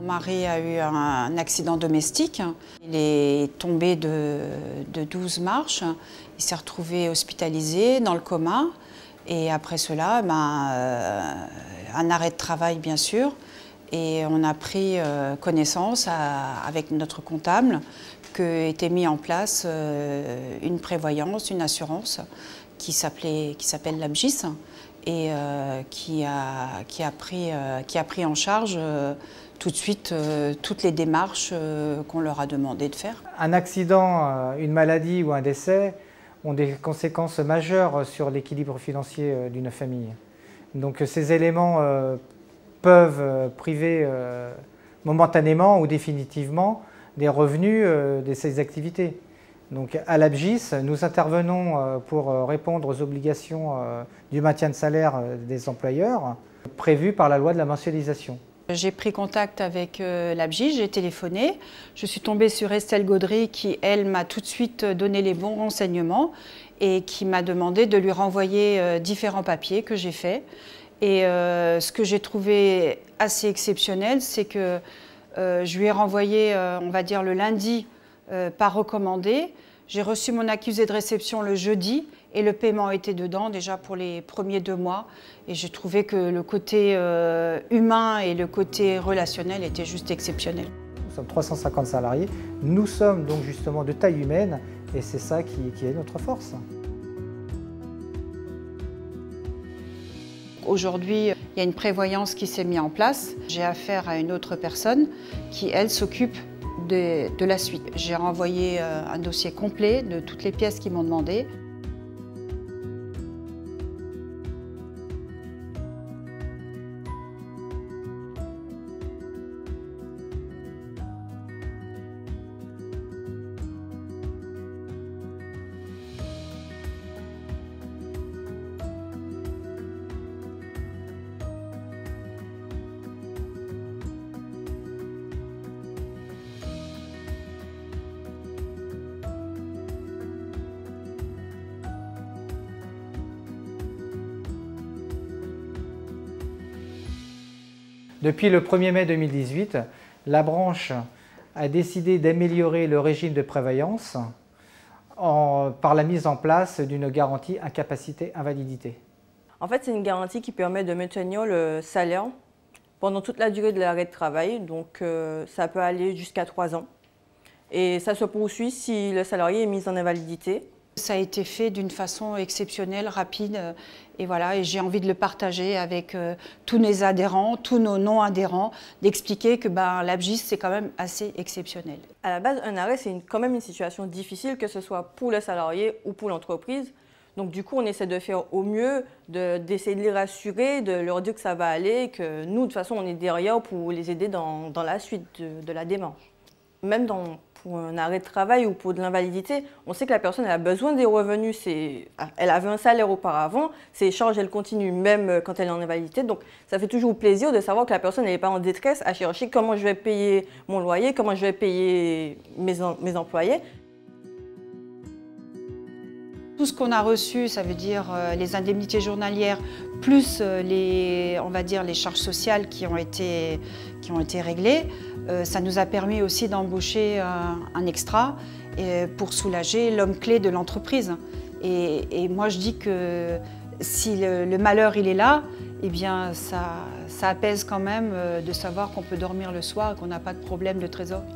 Mon mari a eu un accident domestique. Il est tombé de 12 marches. Il s'est retrouvé hospitalisé dans le coma. Et après cela, un arrêt de travail bien sûr. Et on a pris connaissance avec notre comptable qu'était mis en place une prévoyance, une assurance qui s'appelle l'ABGIS et qui a pris en charge tout de suite toutes les démarches qu'on leur a demandé de faire. Un accident, une maladie ou un décès ont des conséquences majeures sur l'équilibre financier d'une famille. Donc ces éléments peuvent priver momentanément ou définitivement des revenus de ces activités. Donc à l'ABGIS, nous intervenons pour répondre aux obligations du maintien de salaire des employeurs prévues par la loi de la mensualisation. J'ai pris contact avec l'ABGIS, j'ai téléphoné. Je suis tombée sur Estelle Gaudry qui, elle, m'a tout de suite donné les bons renseignements et qui m'a demandé de lui renvoyer différents papiers que j'ai faits. Et ce que j'ai trouvé assez exceptionnel, c'est que je lui ai renvoyé, on va dire, le lundi par recommandé. J'ai reçu mon accusé de réception le jeudi et le paiement était dedans déjà pour les premiers 2 mois. Et j'ai trouvé que le côté humain et le côté relationnel étaient juste exceptionnels. Nous sommes 350 salariés, nous sommes donc justement de taille humaine et c'est ça qui est notre force. Aujourd'hui, il y a une prévoyance qui s'est mise en place. J'ai affaire à une autre personne qui, elle, s'occupe de la suite. J'ai renvoyé un dossier complet de toutes les pièces qu'ils m'ont demandé. Depuis le 1er mai 2018, la branche a décidé d'améliorer le régime de prévoyance par la mise en place d'une garantie incapacité-invalidité. En fait, c'est une garantie qui permet de maintenir le salaire pendant toute la durée de l'arrêt de travail, donc ça peut aller jusqu'à 3 ans. Et ça se poursuit si le salarié est mis en invalidité. Ça a été fait d'une façon exceptionnelle, rapide, et voilà, et j'ai envie de le partager avec tous mes adhérents, tous nos non-adhérents, d'expliquer que l'ABGIS, c'est quand même assez exceptionnel. À la base, un arrêt, c'est quand même une situation difficile, que ce soit pour le salarié ou pour l'entreprise. Donc du coup, on essaie de faire au mieux, d'essayer de les rassurer, de leur dire que ça va aller, que nous, de toute façon, on est derrière pour les aider dans la suite de la démarche. Même pour un arrêt de travail ou pour de l'invalidité, on sait que la personne elle a besoin des revenus. Elle avait un salaire auparavant, ses charges elles continuent même quand elle est en invalidité. Donc ça fait toujours plaisir de savoir que la personne n'est pas en détresse à chercher comment je vais payer mon loyer, comment je vais payer mes employés. Tout ce qu'on a reçu, ça veut dire les indemnités journalières, plus on va dire les charges sociales qui ont été réglées. Ça nous a permis aussi d'embaucher un extra pour soulager l'homme clé de l'entreprise. Et moi, je dis que si le malheur il est là, eh bien, ça apaise quand même de savoir qu'on peut dormir le soir et qu'on n'a pas de problème de trésorerie.